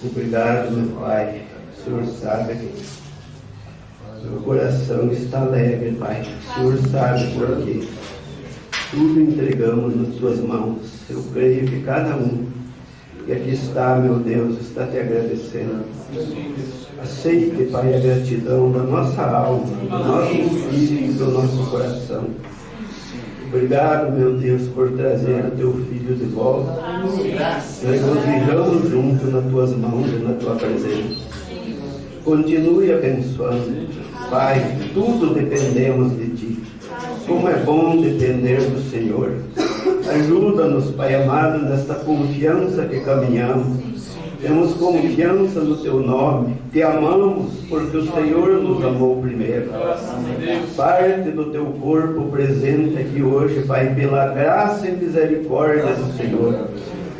Obrigado, meu Pai. O Senhor sabe que meu coração está alegre, Pai. O Senhor sabe por quê. Tudo entregamos nas Tuas mãos. Eu creio que cada um que aqui está, meu Deus, está te agradecendo. Aceite, Pai, a gratidão da nossa alma, do nosso espírito e do nosso coração. Obrigado, meu Deus, por trazer o Teu Filho de volta. Nós regozijamos juntos nas Tuas mãos e na Tua presença. Continue abençoando. Pai, tudo dependemos de Ti. Como é bom depender do Senhor. Ajuda-nos, Pai amado, nesta confiança que caminhamos. Temos confiança no Teu nome. Te amamos porque o Senhor nos amou primeiro. Parte do Teu corpo presente aqui hoje, Pai, pela graça e misericórdia do Senhor.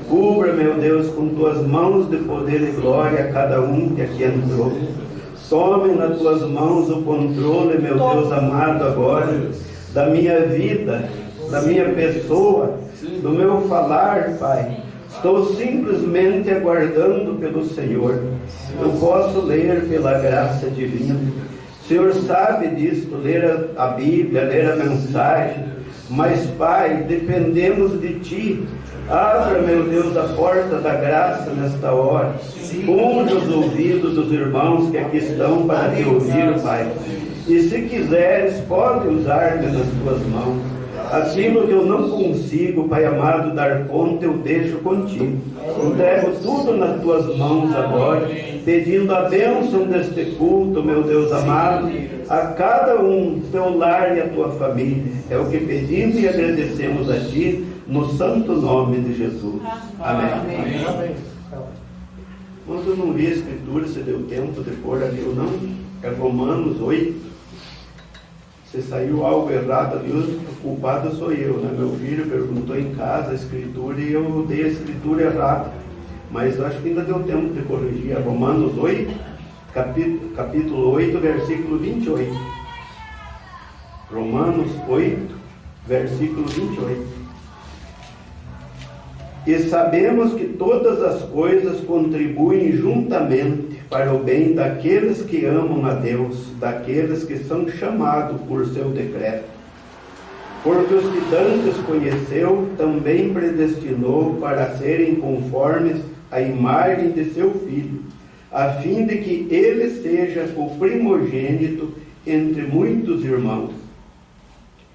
Cubra, meu Deus, com Tuas mãos de poder e glória a cada um que aqui entrou. Tome nas Tuas mãos o controle, meu Deus amado, agora, da minha vida, da minha pessoa, do meu falar, Pai. Estou simplesmente aguardando pelo Senhor. Eu posso ler pela graça divina. O Senhor sabe disso, ler a Bíblia, ler a mensagem. Mas, Pai, dependemos de Ti. Abra, meu Deus, a porta da graça nesta hora. Unja os ouvidos dos irmãos que aqui estão para Te ouvir, Pai. E se quiseres, pode usar-me nas Tuas mãos. Aquilo que eu não consigo, Pai amado, dar conta, eu deixo contigo. Entrego tudo nas Tuas mãos agora, pedindo a bênção deste culto, meu Deus amado, a cada um, teu lar e a tua família. É o que pedimos e agradecemos a Ti, no santo nome de Jesus. Amém. Amém. Mas eu não li a Escritura, se deu tempo de pôr ali ou não. É Romanos 8. Se saiu algo errado ali, o culpado sou eu, né? Meu filho perguntou em casa a Escritura e eu dei a Escritura errada. Mas eu acho que ainda deu tempo de corrigir. É Romanos 8, capítulo 8, versículo 28. Romanos 8, versículo 28. E sabemos que todas as coisas contribuem juntamente para o bem daqueles que amam a Deus, daqueles que são chamados por seu decreto. Porque os que dantes conheceu, também predestinou para serem conformes à imagem de seu Filho, a fim de que ele seja o primogênito entre muitos irmãos.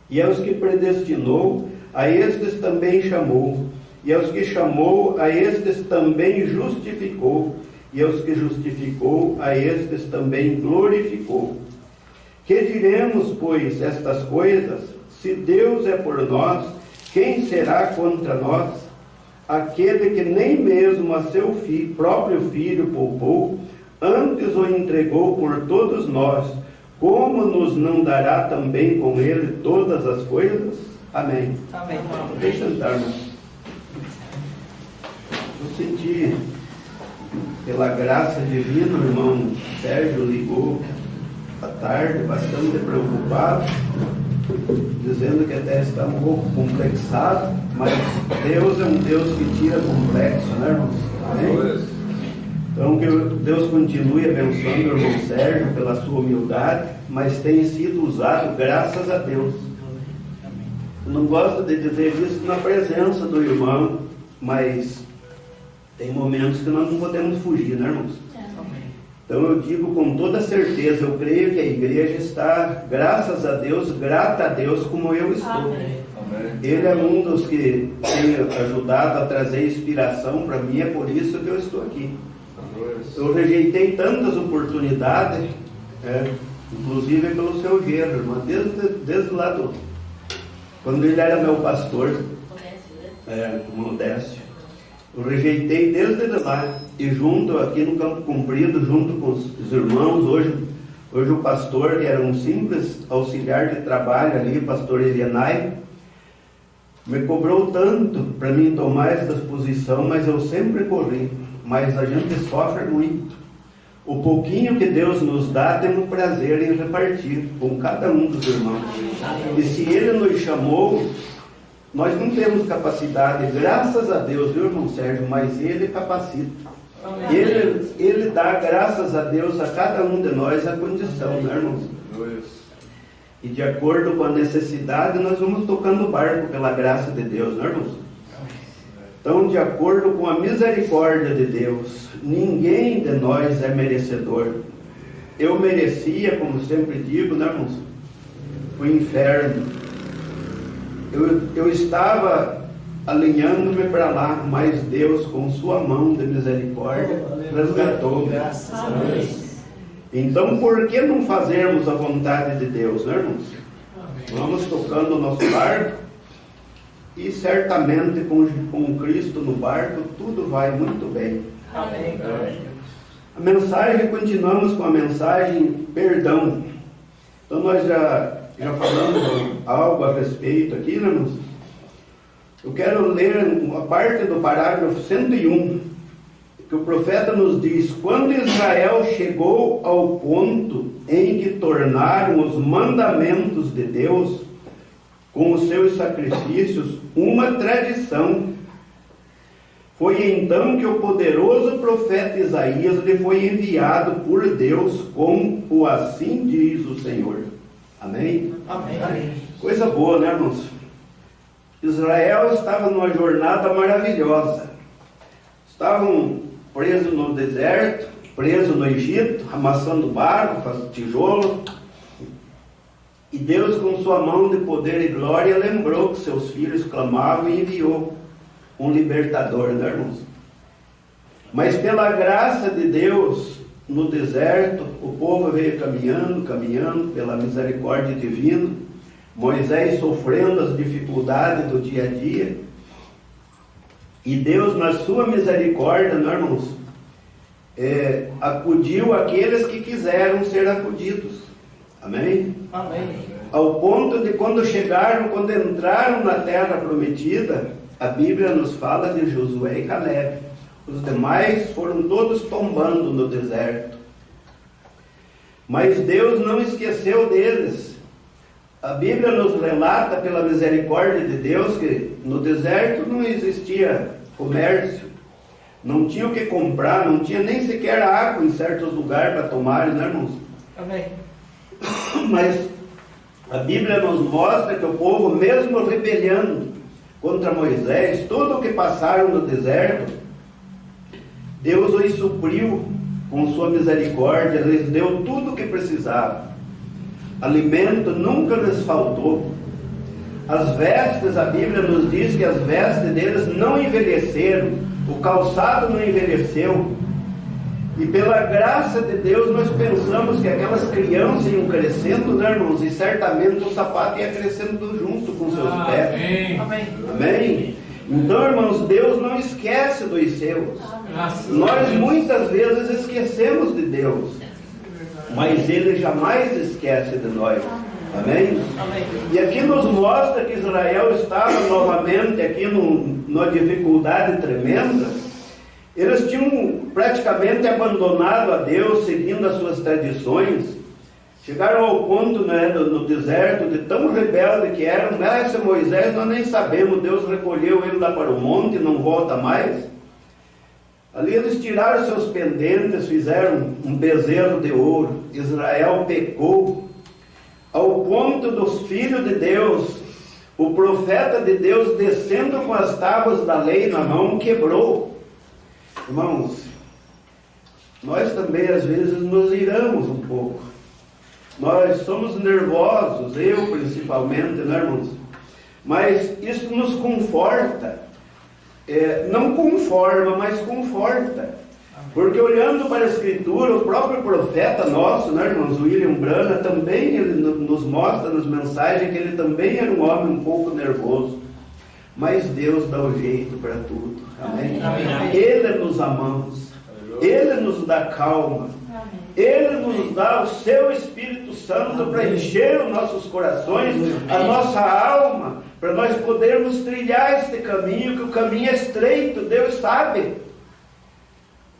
E aos que predestinou, a estes também chamou. E aos que chamou, a estes também justificou. E aos que justificou, a estes também glorificou. Que diremos, pois, estas coisas? Se Deus é por nós, quem será contra nós? Aquele que nem mesmo a seu próprio Filho poupou, antes o entregou por todos nós, como nos não dará também com ele todas as coisas? Amém. Amém. Deixa eu sentar, irmão. Eu senti, pela graça divina, o irmão Sérgio ligou à tarde, bastante preocupado, dizendo que até está um pouco complexado, mas Deus é um Deus que tira complexo, né, irmãos? Amém? Então, que Deus continue abençoando o irmão Sérgio pela sua humildade, mas tem sido usado graças a Deus. Eu não gosto de dizer isso na presença do irmão, mas tem momentos que nós não podemos fugir, né, irmãos? Então eu digo com toda certeza, eu creio que a igreja está, graças a Deus, grata a Deus como eu estou. Amém. Ele é um dos que tem ajudado a trazer inspiração para mim, é por isso que eu estou aqui. Eu rejeitei tantas oportunidades, inclusive pelo seu genro, irmão, desde lá quando ele era meu pastor, o Modécio. Eu rejeitei desde lá, e junto aqui no Campo Comprido, junto com os irmãos, hoje o pastor, que era um simples auxiliar de trabalho ali, o pastor Elianai, me cobrou tanto para mim tomar essa posição, mas eu sempre corri. Mas a gente sofre muito. O pouquinho que Deus nos dá, temos prazer em repartir com cada um dos irmãos. E se Ele nos chamou, nós não temos capacidade, graças a Deus, viu, irmão Sérgio, mas Ele capacita. Ele dá, graças a Deus, a cada um de nós a condição, né, irmãos? E de acordo com a necessidade, nós vamos tocando o barco pela graça de Deus, né, irmãos? Então, de acordo com a misericórdia de Deus, ninguém de nós é merecedor. Eu merecia, como sempre digo, né, irmãos? O inferno. Eu estava alinhando-me para lá, mas Deus, com sua mão de misericórdia, resgatou-me. Graças a Deus. Então, por que não fazermos a vontade de Deus, né, irmãos? Vamos tocando o nosso barco e certamente com Cristo no barco tudo vai muito bem. Amém. A mensagem, continuamos com a mensagem perdão. Então nós já falamos algo a respeito aqui, né, irmãos? Eu quero ler uma parte do parágrafo 101, que o profeta nos diz: quando Israel chegou ao ponto em que tornaram os mandamentos de Deus, com os seus sacrifícios, uma tradição, foi então que o poderoso profeta Isaías lhe foi enviado por Deus com o assim diz o Senhor. Amém? Amém. Coisa boa, né, irmãos? Israel estava numa jornada maravilhosa. Estavam presos no deserto, presos no Egito, amassando barro, fazendo tijolo. E Deus, com sua mão de poder e glória, lembrou que seus filhos clamavam e enviou um libertador, né, irmãos? Mas pela graça de Deus, no deserto, o povo veio caminhando pela misericórdia divina, Moisés sofrendo as dificuldades do dia a dia, e Deus, na sua misericórdia, né, irmãos, acudiu aqueles que quiseram ser acudidos. Amém? Amém. Ao ponto de quando entraram na terra prometida, a Bíblia nos fala de Josué e Caleb. Os demais foram todos tombando no deserto. Mas Deus não esqueceu deles. A Bíblia nos relata, pela misericórdia de Deus, que no deserto não existia comércio, não tinha o que comprar, não tinha nem sequer água em certos lugares para tomar, né, irmãos? Amém. Mas a Bíblia nos mostra que o povo, mesmo rebelando contra Moisés, tudo o que passaram no deserto, Deus os supriu com sua misericórdia, lhes deu tudo o que precisavam. Alimento nunca lhes faltou. As vestes, a Bíblia nos diz que as vestes deles não envelheceram, o calçado não envelheceu. E pela graça de Deus nós pensamos que aquelas crianças iam crescendo, né, irmãos? E certamente o sapato ia crescendo junto com seus pés. Amém. Amém? Então, irmãos, Deus não esquece dos seus. Nós muitas vezes esquecemos de Deus, mas Ele jamais esquece de nós. Amém? Amém. E aqui nos mostra que Israel estava novamente aqui numa dificuldade tremenda. Eles tinham praticamente abandonado a Deus, seguindo as suas tradições. Chegaram ao ponto, né, no deserto, de tão rebelde que eram. Esse Moisés nós nem sabemos, Deus recolheu ele lá para o monte, não volta mais. Ali eles tiraram seus pendentes, fizeram um bezerro de ouro. Israel pecou, ao ponto dos filhos de Deus, o profeta de Deus, descendo com as tábuas da lei na mão, quebrou. Irmãos, nós também às vezes nos iramos um pouco. Nós somos nervosos, eu principalmente, né, irmãos? Mas isso nos conforta. Não conforma, mas conforta. Porque olhando para a Escritura, o próprio profeta nosso, né, irmãos, William Branham, também ele nos mostra nas mensagens que ele também era um homem um pouco nervoso. Mas Deus dá o jeito para tudo. Amém? Amém. Ele nos amamos. Ele nos dá calma. Ele nos dá o seu Espírito Santo para encher os nossos corações, a nossa alma, para nós podermos trilhar este caminho, que o caminho é estreito, Deus sabe.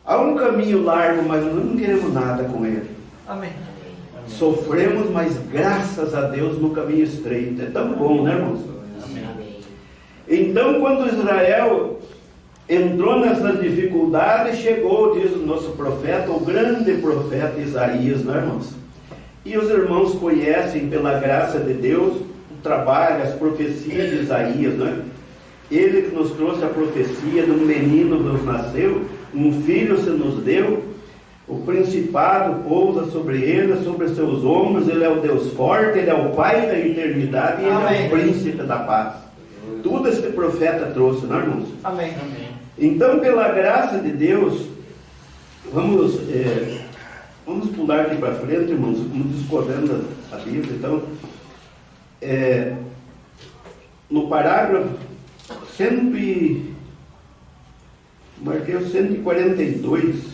Há um caminho largo, mas nós não queremos nada com ele. Amém. Sofremos, mas graças a Deus no caminho estreito. É tão bom, né, irmãos? Amém. Então, quando Israel entrou nessas dificuldades, chegou, diz o nosso profeta, o grande profeta Isaías, né, irmãos? E os irmãos conhecem, pela graça de Deus, o trabalho, as profecias de Isaías, né? Ele que nos trouxe a profecia de um menino nos nasceu, um filho se nos deu, o principado pousa sobre ele, sobre seus ombros, ele é o Deus forte, ele é o Pai da eternidade e ele é o príncipe da paz. Tudo esse profeta trouxe, não, irmãos? Amém. Então, pela graça de Deus, vamos pular aqui para frente, irmãos, vamos discorrendo a Bíblia. Então, no parágrafo marquei o 142,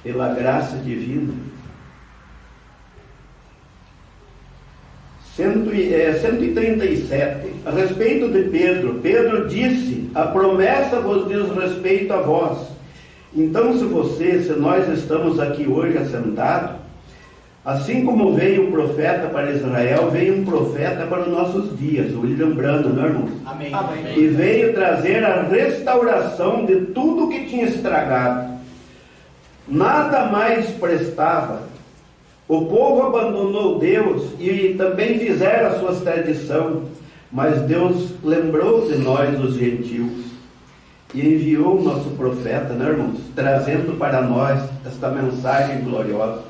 pela graça divina. 137, a respeito de Pedro disse: a promessa vos diz respeito a vós. Então, se nós estamos aqui hoje assentados, assim como veio um profeta para Israel, veio um profeta para os nossos dias, o William Branham, não, irmãos? Amém. E veio trazer a restauração de tudo que tinha estragado. Nada mais prestava. O povo abandonou Deus e também fizeram as suas tradições, mas Deus lembrou de nós, os gentios, e enviou o nosso profeta, né, irmãos? Trazendo para nós esta mensagem gloriosa.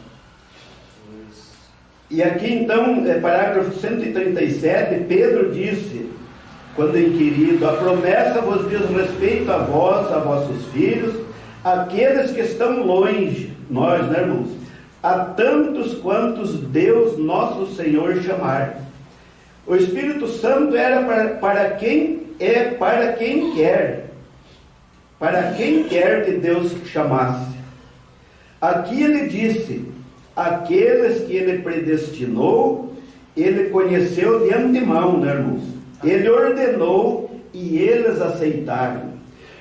E aqui então, parágrafo 137, Pedro disse, quando inquirido: a promessa vos diz respeito a vós, a vossos filhos, aqueles que estão longe, nós, né, irmãos? A tantos quantos Deus nosso Senhor chamar. O Espírito Santo era para quem quer que Deus chamasse. Aqui ele disse: aqueles que ele predestinou, ele conheceu de antemão, né, irmãos? Ele ordenou e eles aceitaram.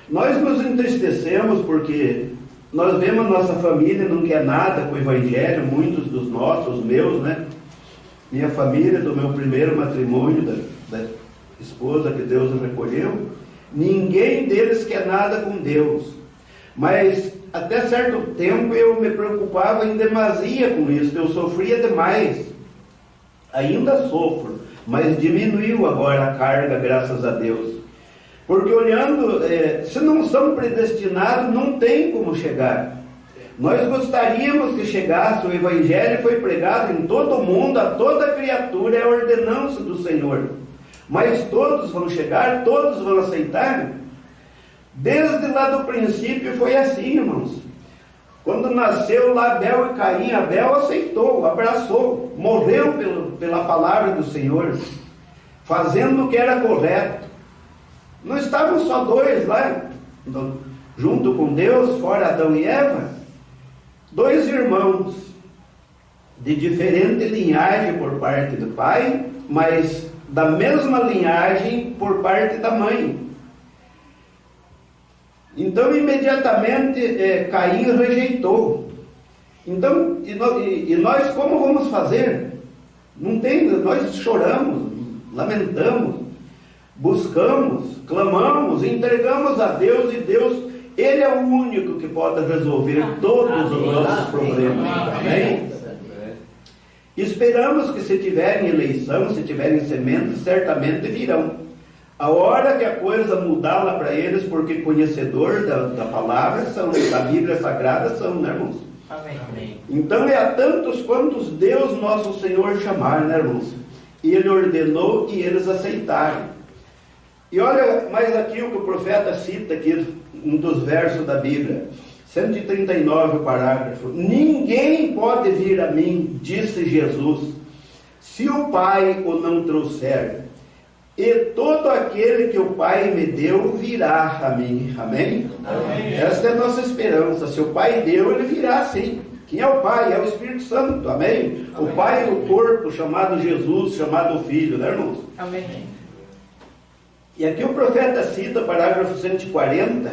Nós nos entristecemos porque nós vemos nossa família não quer nada com o Evangelho, muitos dos nossos, os meus, né? Minha família, do meu primeiro matrimônio, da esposa que Deus recolheu, ninguém deles quer nada com Deus. Mas até certo tempo eu me preocupava em demasia com isso, eu sofria demais. Ainda sofro, mas diminuiu agora a carga, graças a Deus. Porque olhando, se não são predestinados, não tem como chegar. Nós gostaríamos que chegasse, o Evangelho foi pregado em todo o mundo, a toda criatura, é a ordenança do Senhor. Mas todos vão chegar, todos vão aceitar. Desde lá do princípio foi assim, irmãos. Quando nasceu lá Abel e Caim, Abel aceitou, abraçou, morreu pela palavra do Senhor, fazendo o que era correto. Não estavam só dois lá, junto com Deus, fora Adão e Eva? Dois irmãos, de diferente linhagem por parte do pai, mas da mesma linhagem por parte da mãe. Então, imediatamente, Caim rejeitou. Então, e nós como vamos fazer? Não tem, nós choramos, lamentamos, buscamos, clamamos, entregamos a Deus, e Deus, Ele é o único que pode resolver todos os nossos problemas. Amém? Esperamos que, se tiverem eleição, se tiverem sementes, certamente virão. A hora que a coisa mudar lá para eles, porque conhecedor da palavra, da Bíblia Sagrada são, né, irmãos? Amém. Então é a tantos quantos Deus nosso Senhor chamar, né, irmãos? E Ele ordenou e eles aceitaram. E olha mais aqui o que o profeta cita aqui, um dos versos da Bíblia, 139 o parágrafo: ninguém pode vir a mim, disse Jesus, se o Pai o não trouxer, e todo aquele que o Pai me deu virá a mim. Amém? Amém. Esta é a nossa esperança. Se o Pai deu, ele virá sim. Quem é o Pai? É o Espírito Santo. Amém? O Pai do corpo, chamado Jesus, chamado Filho, né, irmãos? Amém. E aqui o profeta cita, parágrafo 140,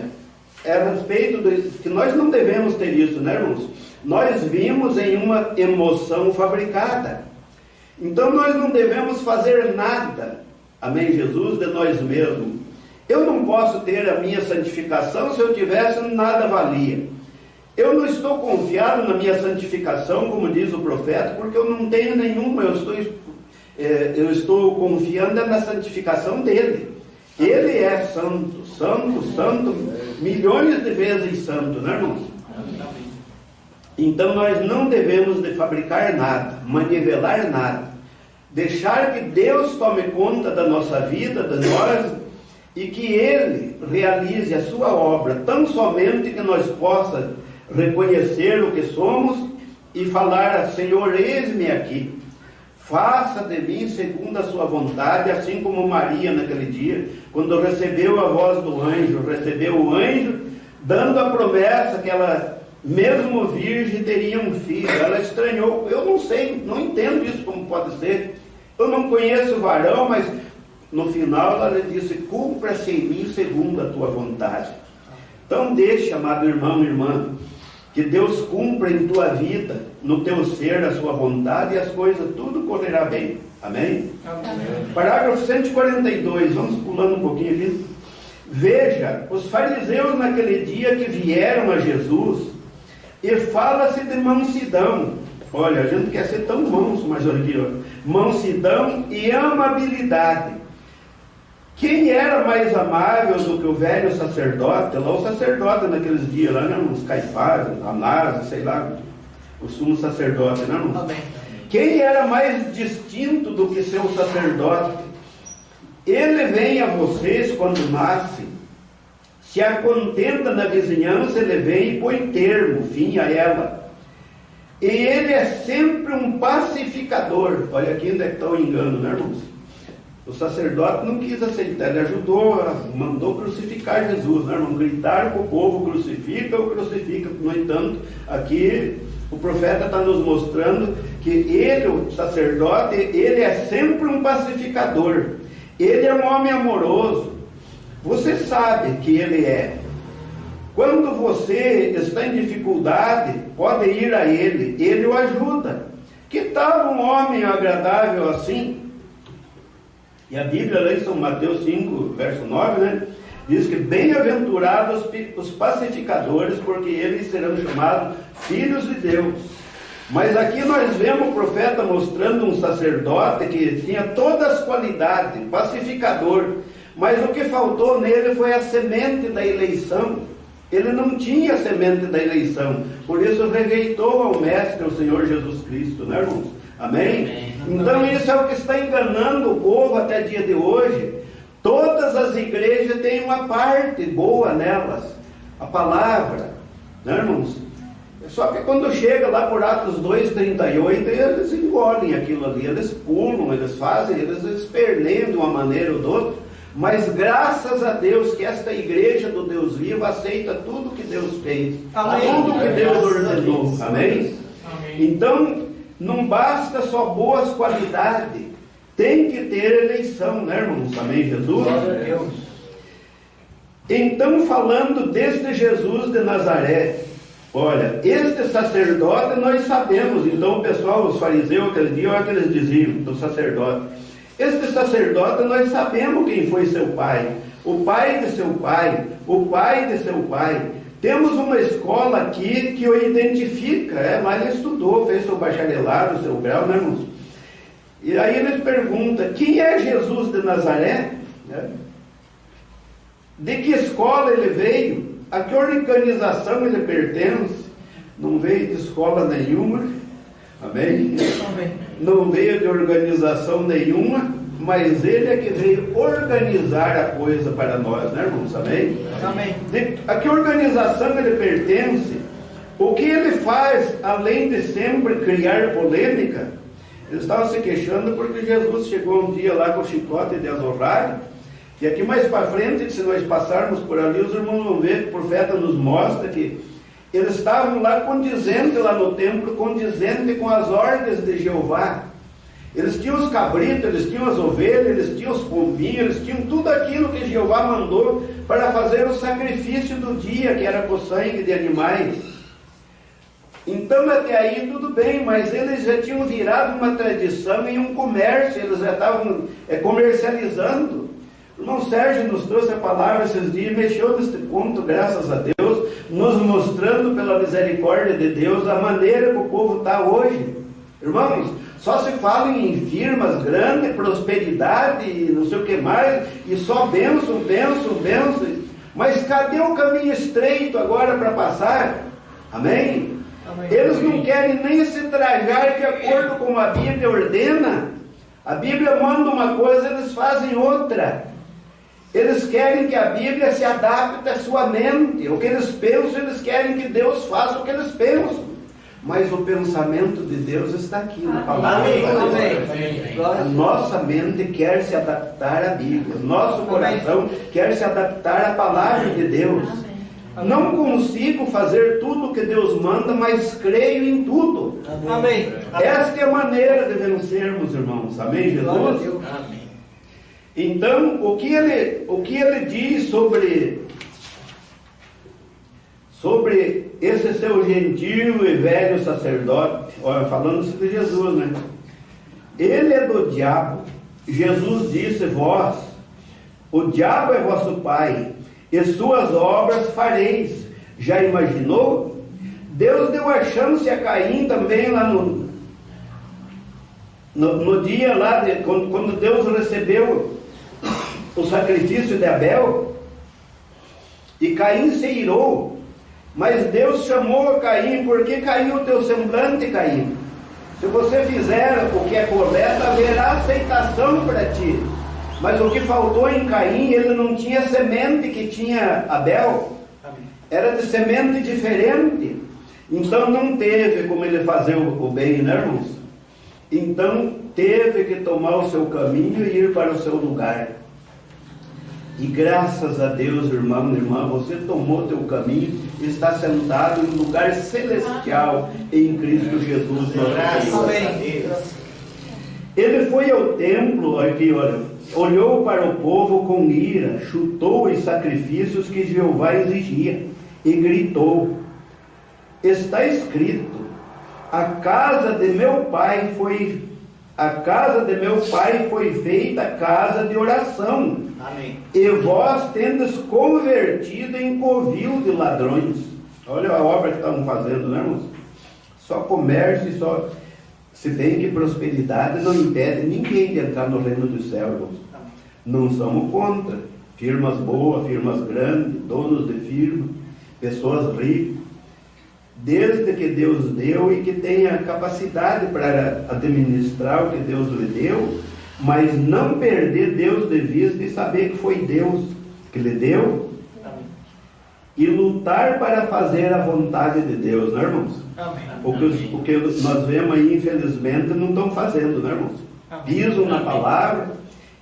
a respeito que nós não devemos ter isso, né, irmãos? Nós vimos em uma emoção fabricada. Então nós não devemos fazer nada, amém, Jesus, de nós mesmos. Eu não posso ter a minha santificação, se eu tivesse, nada valia. Eu não estou confiado na minha santificação, como diz o profeta, porque eu não tenho nenhuma, eu estou confiando na santificação dele. Ele é santo, santo, santo, milhões de vezes santo, né, irmãos? Então nós não devemos de fabricar nada, manivelar nada, deixar que Deus tome conta da nossa vida, de nós, e que Ele realize a sua obra, tão somente que nós possamos reconhecer o que somos e falar: Senhor, eis-me aqui, faça de mim segundo a sua vontade, assim como Maria naquele dia, quando recebeu a voz do anjo, recebeu o anjo, dando a promessa que ela, mesmo virgem, teria um filho. Ela estranhou. Eu não sei, não entendo isso como pode ser. Eu não conheço o varão, mas no final ela disse: cumpra-se em mim segundo a tua vontade. Então deixa, amado irmão e irmã, que Deus cumpra em tua vida, no teu ser, a sua vontade, e as coisas tudo correrá bem. Amém? Amém. Parágrafo 142, vamos pulando um pouquinho aqui. Veja, os fariseus naquele dia que vieram a Jesus, e fala-se de mansidão. Olha, a gente quer ser tão manso, mas olha aqui, ó. Mansidão e amabilidade. Quem era mais amável do que o velho sacerdote? Lá o sacerdote naqueles dias, lá, né, os Caifás, Anás, sei lá, o sumo sacerdote, né, irmão? Amém. Quem era mais distinto do que seu sacerdote? Ele vem a vocês quando nasce, se acontenta na vizinhança, ele vem e põe termo, fim a ela. E ele é sempre um pacificador. Olha aqui onde é que está o engano, né, irmãos? O sacerdote não quis aceitar, ele ajudou, mandou crucificar Jesus, né, irmão? Gritaram para o povo: crucifica ou crucifica. No entanto, aqui o profeta está nos mostrando que ele, o sacerdote, ele é sempre um pacificador. Ele é um homem amoroso. Você sabe que ele é. Quando você está em dificuldade, pode ir a ele, ele o ajuda. Que tal um homem agradável assim? E a Bíblia, lá em São Mateus 5, verso 9, né, diz que bem-aventurados os pacificadores, porque eles serão chamados filhos de Deus. Mas aqui nós vemos o profeta mostrando um sacerdote que tinha todas as qualidades, pacificador, mas o que faltou nele foi a semente da eleição. Ele não tinha a semente da eleição, por isso rejeitou ao Mestre, o Senhor Jesus Cristo, né, irmãos? Amém? Amém. Então isso é o que está enganando o povo até dia de hoje. Todas as igrejas têm uma parte boa nelas, a palavra, né, irmãos? Só que quando chega lá por Atos 2:38, eles engolem aquilo ali, eles pulam, eles fazem, eles esperneam de uma maneira ou de outra. Mas graças a Deus que esta igreja do Deus vivo aceita tudo que Deus fez, Amém. tudo que Deus ordenou. Amém? Amém. Então, não basta só boas qualidades, tem que ter eleição, né, irmãos? Amém, Jesus? Glória a Deus. Então, falando deste Jesus de Nazaré, olha, este sacerdote nós sabemos. Então, o pessoal, os fariseus aquele dia, olha o que eles diziam do sacerdote. Este sacerdote nós sabemos quem foi seu pai, o pai de seu pai, o pai de seu pai. Temos uma escola aqui que o identifica, mas ele estudou, fez seu bacharelado, seu grau, né, irmãos? E aí eles perguntam: quem é Jesus de Nazaré? De que escola ele veio? A que organização ele pertence? Não veio de escola nenhuma, amém? Amém. Não veio de organização nenhuma, mas ele é que veio organizar a coisa para nós, né, irmãos? Amém? Amém. A que organização ele pertence? O que ele faz, além de sempre criar polêmica? Eles estavam se queixando porque Jesus chegou um dia lá com o chicote de azorrague, e aqui mais para frente, se nós passarmos por ali, os irmãos vão ver que o profeta nos mostra que eles estavam lá condizendo, lá no templo, condizendo com as ordens de Jeová. Eles tinham os cabritos, eles tinham as ovelhas, eles tinham os pombinhos, eles tinham tudo aquilo que Jeová mandou para fazer o sacrifício do dia, que era com sangue de animais. Então até aí tudo bem, mas eles já tinham virado uma tradição e um comércio, eles já estavam comercializando. O irmão Sérgio nos trouxe a palavra esses dias, mexeu neste ponto, graças a Deus, nos mostrando pela misericórdia de Deus a maneira que o povo está hoje. Irmãos, só se fala em firmas grandes, prosperidade, não sei o que mais, e só bênção, bênção, bênção. Mas cadê o caminho estreito agora para passar? Amém? Amém? Eles não querem nem se trajar de acordo com a Bíblia ordena. A Bíblia manda uma coisa, eles fazem outra. Eles querem que a Bíblia se adapte à sua mente. O que eles pensam, eles querem que Deus faça o que eles pensam. Mas o pensamento de Deus está aqui na palavra. A nossa mente quer se adaptar à Bíblia. Nosso coração quer se adaptar à palavra de Deus. Não consigo fazer tudo o que Deus manda, mas creio em tudo. Amém. Esta é a maneira de vencermos, irmãos. Amém, Jesus? Amém. Então, o que ele diz sobre esse seu gentil e velho sacerdote? Olha, falando sobre Jesus, né? Ele é do diabo. Jesus disse: vós, o diabo é vosso pai, e suas obras fareis. Já imaginou? Deus deu a chance a Caim também lá no dia lá, quando Deus recebeu o sacrifício de Abel, e Caim se irou, mas Deus chamou a Caim, porque caiu o teu semblante, Caim. Se você fizer o que é correto, haverá aceitação para ti. Mas o que faltou em Caim, ele não tinha semente que tinha Abel, era de semente diferente, então não teve como ele fazer o bem, né, irmãos? Então teve que tomar o seu caminho e ir para o seu lugar. E graças a Deus, irmão e irmã, você tomou teu caminho e está sentado em um lugar celestial em Cristo Jesus, nosso Senhor. Ele foi ao templo, aqui olha, olhou para o povo com ira, chutou os sacrifícios que Jeová exigia e gritou: está escrito, a casa de meu pai foi feita casa de oração. Amém. E vós tendes convertido em covil de ladrões. Olha a obra que estavam fazendo, né, irmãos? Só comércio e só... Se bem que prosperidade não impede ninguém de entrar no reino dos céus, irmãos. Não somos contra. Firmas boas, firmas grandes, donos de firma, pessoas ricas. Desde que Deus deu e que tenha capacidade para administrar o que Deus lhe deu, mas não perder Deus de vista e saber que foi Deus que lhe deu. Amém. E lutar para fazer a vontade de Deus, né, irmãos? Amém. O que nós vemos aí, infelizmente, não estão fazendo, né, irmãos? Amém. Pisam na palavra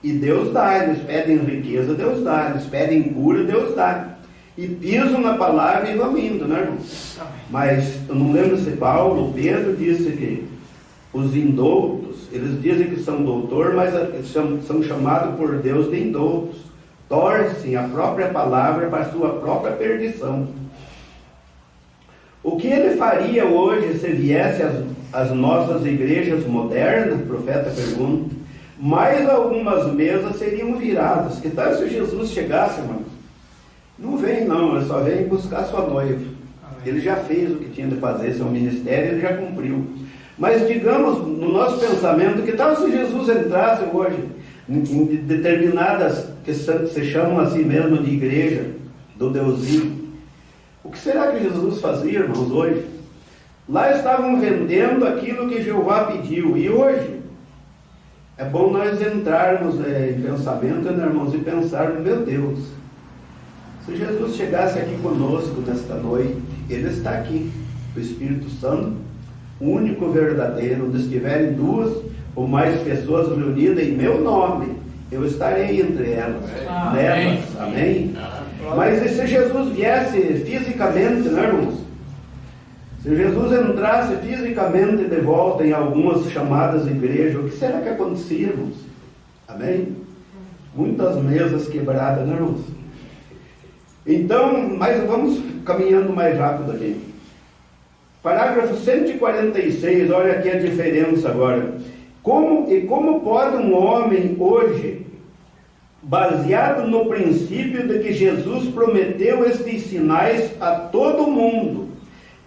e Deus dá. Eles pedem riqueza, Deus dá. Eles pedem cura, Deus dá. E pisam na palavra e vão indo, né, irmãos? Amém. Mas eu não lembro se Paulo ou Pedro disse que os indoutos, eles dizem que são doutor, mas são chamados por Deus de indoutos. Torcem a própria palavra para a sua própria perdição. O que ele faria hoje se viesse às nossas igrejas modernas? O profeta pergunta. Mais algumas mesas seriam viradas. Que tal se Jesus chegasse, irmãos? Não vem não, ele só vem buscar sua noiva. Amém. Ele já fez o que tinha de fazer, seu ministério, ele já cumpriu. Mas digamos, no nosso pensamento, que tal se Jesus entrasse hoje em determinadas que se chamam assim mesmo de igreja, do Deusinho? O que será que Jesus fazia, irmãos, hoje? Lá estavam vendendo aquilo que Jeová pediu. E hoje, é bom nós entrarmos em pensamento, né, irmãos, e pensarmos: meu Deus, se Jesus chegasse aqui conosco nesta noite, Ele está aqui, o Espírito Santo, único verdadeiro, onde estiverem duas ou mais pessoas reunidas em meu nome, eu estarei entre elas, nelas, amém? Mas e se Jesus viesse fisicamente, né, irmãos? Se Jesus entrasse fisicamente de volta em algumas chamadas igrejas, o que será que acontecia, irmãos? Amém? Muitas mesas quebradas, né, irmãos? Então, mas vamos caminhando mais rápido aqui. Parágrafo 146, olha aqui a diferença agora. Como pode um homem hoje baseado no princípio de que Jesus prometeu estes sinais a todo mundo,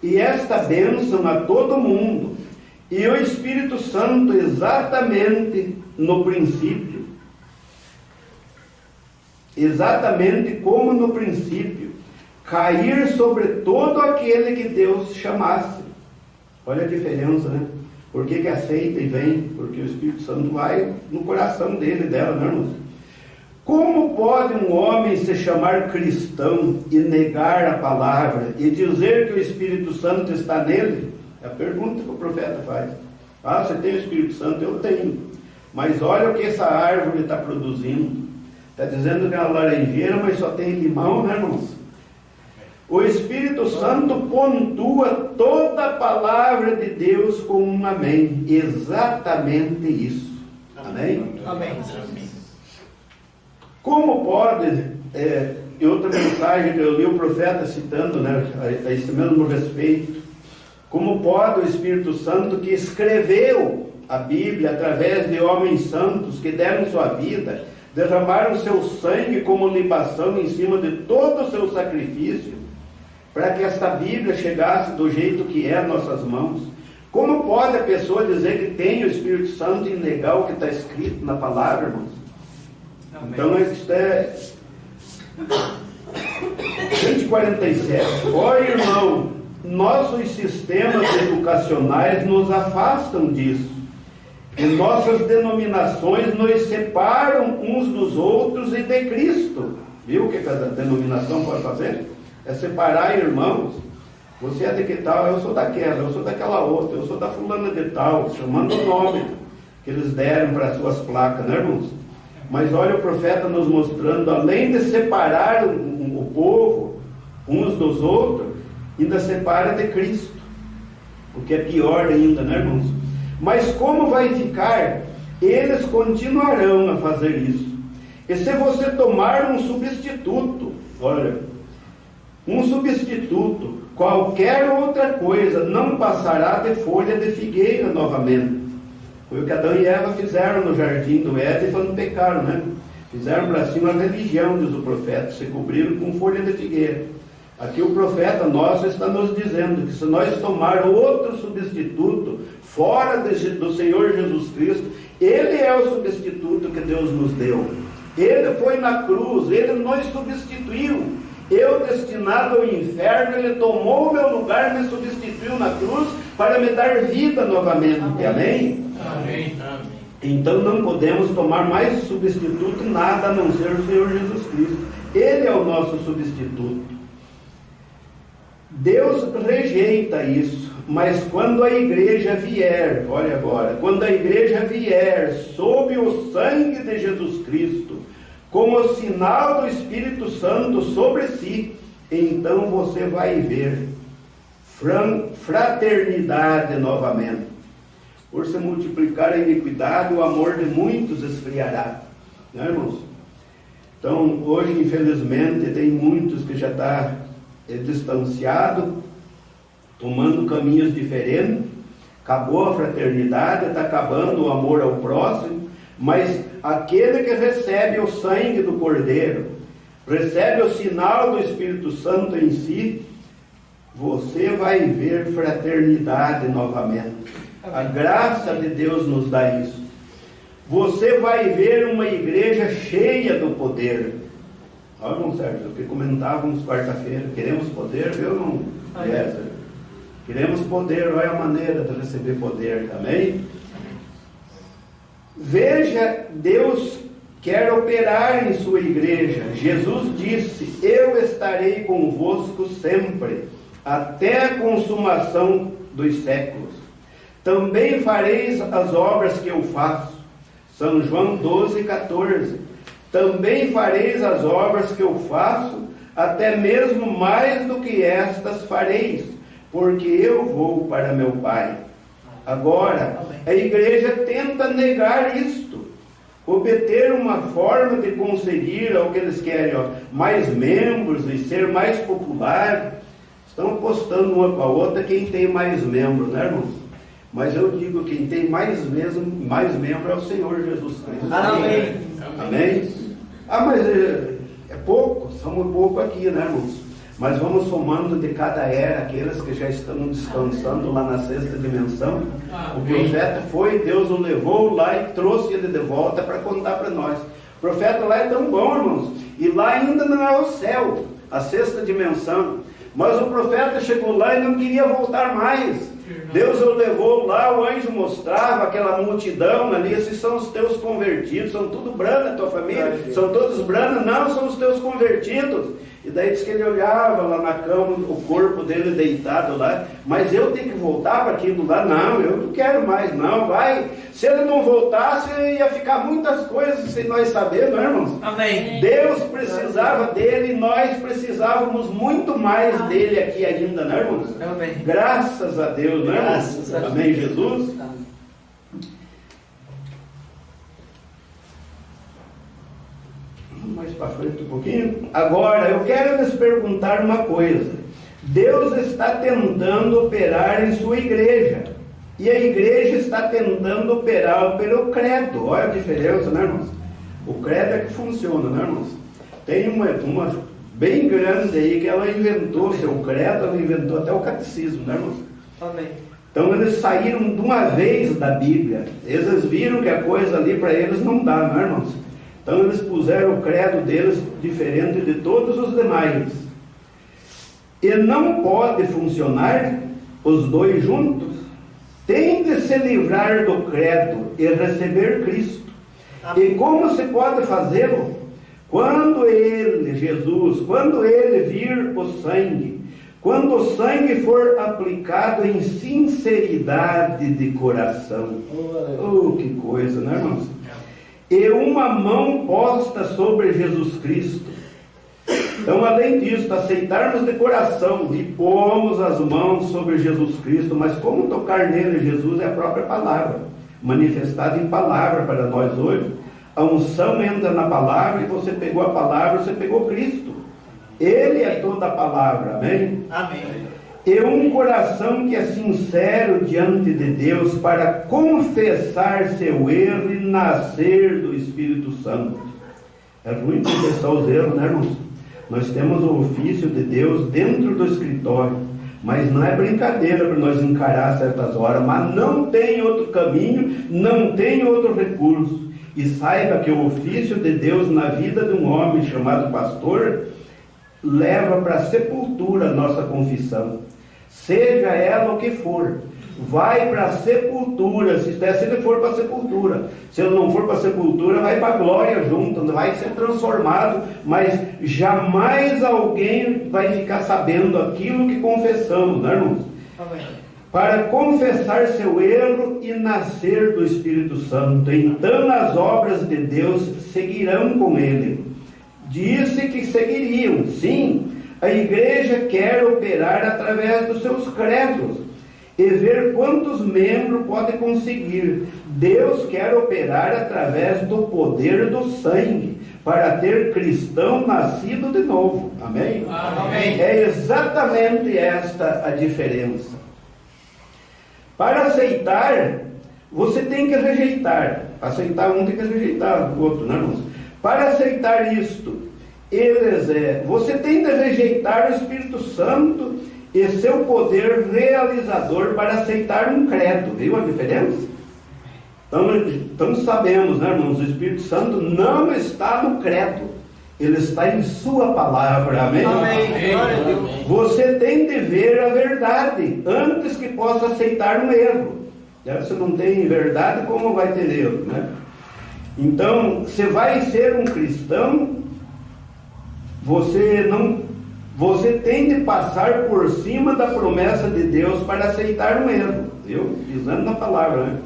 e esta bênção a todo mundo, e o Espírito Santo exatamente no princípio, exatamente como no princípio, cair sobre todo aquele que Deus chamasse. Olha a diferença, né? Por que aceita e vem? Porque o Espírito Santo vai no coração dele, dela, né, irmãos? Como pode um homem se chamar cristão e negar a palavra e dizer que o Espírito Santo está nele? É a pergunta que o profeta faz. Ah, você tem o Espírito Santo? Eu tenho. Mas olha o que essa árvore está produzindo. Está dizendo que é uma laranjeira, mas só tem limão, né, irmãos? O Espírito Santo pontua toda a palavra de Deus com um amém. Exatamente isso. Amém? Amém. Como pode, em outra mensagem que eu li o profeta citando, né, a esse mesmo respeito, como pode o Espírito Santo, que escreveu a Bíblia através de homens santos que deram sua vida, derramaram seu sangue como libação em cima de todo o seu sacrifício, para que esta Bíblia chegasse do jeito que é em nossas mãos? Como pode a pessoa dizer que tem o Espírito Santo e negar o que está escrito na palavra, irmãos? Amém. Então, isso é 147. Ó irmão, nossos sistemas educacionais nos afastam disso, e nossas denominações nos separam uns dos outros e de Cristo. Viu o que cada denominação pode fazer? É separar irmãos. Você é de que tal? Eu sou daquela, eu sou daquela outra, eu sou da fulana de tal, chamando o nome que eles deram para as suas placas, né, irmãos? Mas olha o profeta nos mostrando, além de separar o povo uns dos outros, ainda separa de Cristo, o que é pior ainda, né, irmãos? Mas como vai ficar? Eles continuarão a fazer isso. E se você tomar um substituto, olha, um substituto, qualquer outra coisa, não passará de folha de figueira novamente. Foi o que Adão e Eva fizeram no jardim do Éden quando pecaram, né? Fizeram para si uma religião, diz o profeta, se cobriram com folha de figueira. Aqui o profeta nosso está nos dizendo que se nós tomar outro substituto fora do Senhor Jesus Cristo, Ele é o substituto que Deus nos deu. Ele foi na cruz, Ele nos substituiu. Eu, destinado ao inferno, Ele tomou o meu lugar, me substituiu na cruz para me dar vida novamente. Amém? Amém. Então não podemos tomar mais substituto nada a não ser o Senhor Jesus Cristo. Ele é o nosso substituto. Deus rejeita isso, mas quando a igreja vier, olha agora, quando a igreja vier sob o sangue de Jesus Cristo, como sinal do Espírito Santo sobre si, então você vai ver fraternidade novamente. Por se multiplicar a iniquidade, o amor de muitos esfriará. Né, irmãos? Então, hoje, infelizmente, tem muitos que já estão distanciados, tomando caminhos diferentes. Acabou a fraternidade, está acabando o amor ao próximo, mas aquele que recebe o sangue do Cordeiro, recebe o sinal do Espírito Santo em si, você vai ver fraternidade novamente. A graça de Deus nos dá isso. Você vai ver uma igreja cheia do poder. Olha, irmão Sérgio, o que comentávamos quarta-feira, queremos poder, viu, irmão? Queremos poder, olha a maneira de receber poder, amém? Veja, Deus quer operar em sua igreja. Jesus disse, eu estarei convosco sempre, até a consumação dos séculos. Também fareis as obras que eu faço. São João 12:14. Também fareis as obras que eu faço, até mesmo mais do que estas fareis, porque eu vou para meu Pai. Agora, a igreja tenta negar isto, obter uma forma de conseguir o que eles querem, mais membros e ser mais popular. Estão apostando uma com a outra quem tem mais membros, né, irmãos? Mas eu digo, quem tem mais membro é o Senhor Jesus Cristo. Amém. Amém? Ah, mas é pouco, somos pouco aqui, né, irmãos? Mas vamos somando de cada era aqueles que já estão descansando lá na sexta dimensão. O profeta foi, Deus o levou lá e trouxe ele de volta para contar para nós. O profeta lá é tão bom, irmãos, e lá ainda não é o céu, a sexta dimensão. Mas o profeta chegou lá e não queria voltar mais. Deus o levou lá, o anjo mostrava aquela multidão ali, esses são os teus convertidos, são tudo branco a tua família, são todos brancos, não, são os teus convertidos. E daí diz que ele olhava lá na cama, o corpo dele deitado lá, mas eu tenho que voltar para aquilo lá? Não, eu não quero mais, não, vai. Se ele não voltasse, ia ficar muitas coisas sem nós saber, não é, irmãos? Amém. Deus precisava dele, nós precisávamos muito mais dele aqui ainda, não é, irmãos? Amém. Graças a Deus, não é, irmãos? Graças a Deus. Amém, Jesus? Mais para frente um pouquinho. Agora, eu quero lhes perguntar uma coisa. Deus está tentando operar em sua igreja. E a igreja está tentando operar pelo credo. Olha a diferença, né, irmãos? O credo é que funciona, né, irmãos? Tem uma bem grande aí que ela inventou seu credo, ela inventou até o catecismo, né, irmãos? Amém. Então eles saíram de uma vez da Bíblia. Eles viram que a coisa ali para eles não dá, não é, irmãos? Então eles puseram o credo deles diferente de todos os demais. E não pode funcionar os dois juntos. Tem de se livrar do credo e receber Cristo. E como se pode fazê-lo? Quando ele, Jesus, quando ele vir o sangue, quando o sangue for aplicado em sinceridade de coração. Oh, que coisa, né, irmãos? E uma mão posta sobre Jesus Cristo. Então, além disso, aceitarmos de coração e pomos as mãos sobre Jesus Cristo, mas como tocar nele? Jesus é a própria palavra, manifestada em palavra para nós hoje. A unção entra na palavra e você pegou a palavra, você pegou Cristo. Ele é toda a palavra, amém? Amém. E um coração que é sincero diante de Deus para confessar seu erro e nascer do Espírito Santo. É ruim confessar os erros, né, irmãos? Nós temos o ofício de Deus dentro do escritório, mas não é brincadeira para nós encarar certas horas, mas não tem outro caminho, não tem outro recurso. E saiba que o ofício de Deus na vida de um homem chamado pastor leva para a sepultura a nossa confissão, seja ela o que for, vai para a sepultura, se ele for para a sepultura. Se ele não for para a sepultura, vai para a glória junto, vai ser transformado, mas jamais alguém vai ficar sabendo aquilo que confessamos, né, irmãos? Amém. Para confessar seu erro e nascer do Espírito Santo. Então as obras de Deus seguirão com ele. Disse que seguiriam, sim. A igreja quer operar através dos seus credos e ver quantos membros pode conseguir. Deus quer operar através do poder do sangue, para ter cristão nascido de novo. Amém? Amém. É exatamente esta a diferença. Para aceitar, você tem que rejeitar. Aceitar um tem que rejeitar o outro, né, irmãos? Para aceitar isto, você tem de rejeitar o Espírito Santo e seu poder realizador para aceitar um credo. Viu a diferença? Então sabemos, né, irmãos? O Espírito Santo não está no credo. Ele está em sua palavra, amém? Amém. Glória a Deus. Você tem de ver a verdade antes que possa aceitar um erro. Se não tem verdade, como vai ter erro, né? Então, você vai ser um cristão, você tem de passar por cima da promessa de Deus para aceitar um erro, viu? Pisando na palavra, né?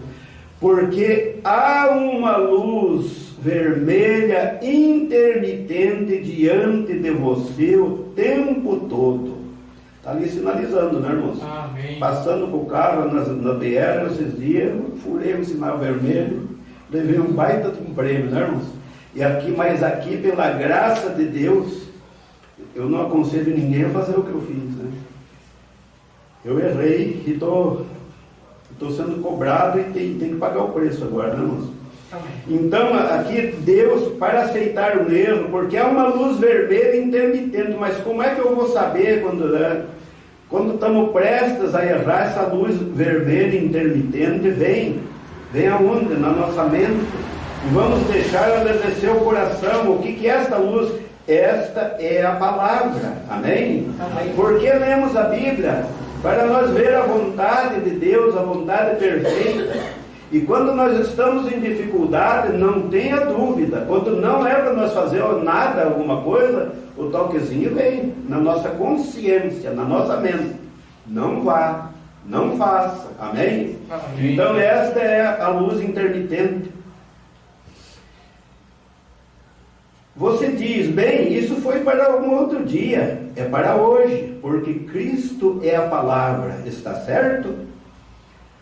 Porque há uma luz vermelha intermitente diante de você o tempo todo. Está ali sinalizando, né, irmãos? Amém. Passando com o carro na BR esses dias, furei o sinal vermelho, levei um baita de um prêmio, né, irmãos? Mas aqui, pela graça de Deus, eu não aconselho ninguém a fazer o que eu fiz, né? Eu errei e estou sendo cobrado e tem que pagar o preço agora, né, irmãos? Então, aqui, Deus, para aceitar o erro, porque é uma luz vermelha intermitente, mas como é que eu vou saber quando estamos prestes a errar, essa luz vermelha intermitente vem aonde? Na nossa mente. E vamos deixar ela descer o coração. O que é esta luz? Esta é a palavra. Amém? Amém. Por que lemos a Bíblia? Para nós ver a vontade de Deus, a vontade perfeita. E quando nós estamos em dificuldade, não tenha dúvida, quando não é para nós fazer nada, alguma coisa, o toquezinho vem na nossa consciência, na nossa mente. Não vá, não faça. Amém? Amém. Então esta é a luz intermitente. Você diz, bem, isso foi para algum outro dia, é para hoje, porque Cristo é a palavra, está certo?